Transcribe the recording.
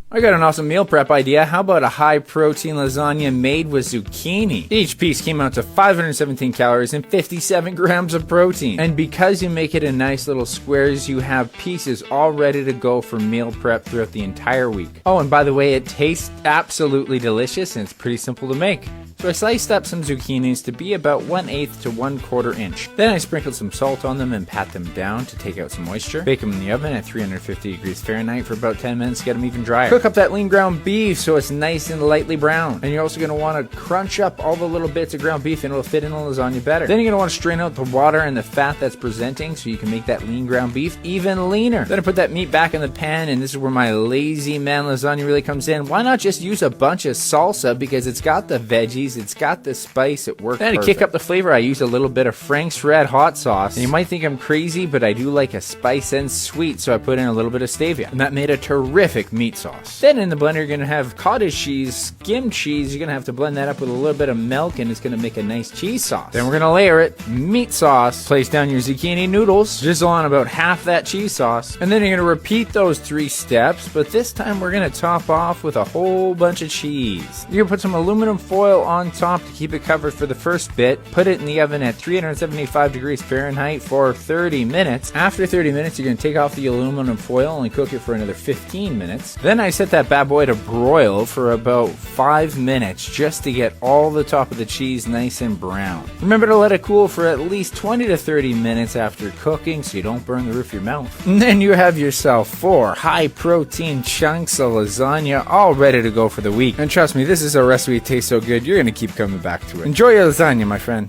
I got an awesome meal prep idea. How about a high protein lasagna made with zucchini? Each piece came out to 517 calories and 57 grams of protein. And because you make it in nice little squares, you have pieces all ready to go for meal prep throughout the entire week. Oh, and by the way, it tastes absolutely delicious and it's pretty simple to make. So I sliced up some zucchinis to be about 1/8 to 1/4 inch. Then I sprinkled some salt on them and pat them down to take out some moisture. Bake them in the oven at 350 degrees Fahrenheit for about 10 minutes to get them even drier. Cook up that lean ground beef so it's nice and lightly brown. And you're also going to want to crunch up all the little bits of ground beef and it'll fit in the lasagna better. Then you're going to want to strain out the water and the fat that's presenting so you can make that lean ground beef even leaner. Then I put that meat back in the pan, and this is where my lazy man lasagna really comes in. Why not just use a bunch of salsa, because it's got the veggies, it's got the spice, it works. Then to kick up the flavor, I use a little bit of Frank's Red hot sauce. And you might think I'm crazy, but I do like a spice and sweet, so I put in a little bit of Stevia. And that made a terrific meat sauce. Then in the blender, you're going to have cottage cheese, skim cheese. You're going to have to blend that up with a little bit of milk, and it's going to make a nice cheese sauce. Then we're going to layer it, meat sauce. Place down your zucchini noodles. Drizzle on about half that cheese sauce. And then you're going to repeat those 3 steps, but this time we're going to top off with a whole bunch of cheese. You're going to put some aluminum foil on top to keep it covered for the first bit. Put it in the oven at 375 degrees Fahrenheit for 30 minutes. After 30 minutes, you're going to take off the aluminum foil and cook it for another 15 minutes. Then I set that bad boy to broil for about 5 minutes just to get all the top of the cheese nice and brown. Remember to let it cool for at least 20 to 30 minutes after cooking so you don't burn the roof of your mouth. And then you have yourself 4 high protein chunks of lasagna all ready to go for the week. And trust me, this is a recipe that tastes so good, you're going to keep coming back to it. Enjoy your lasagna, my friend.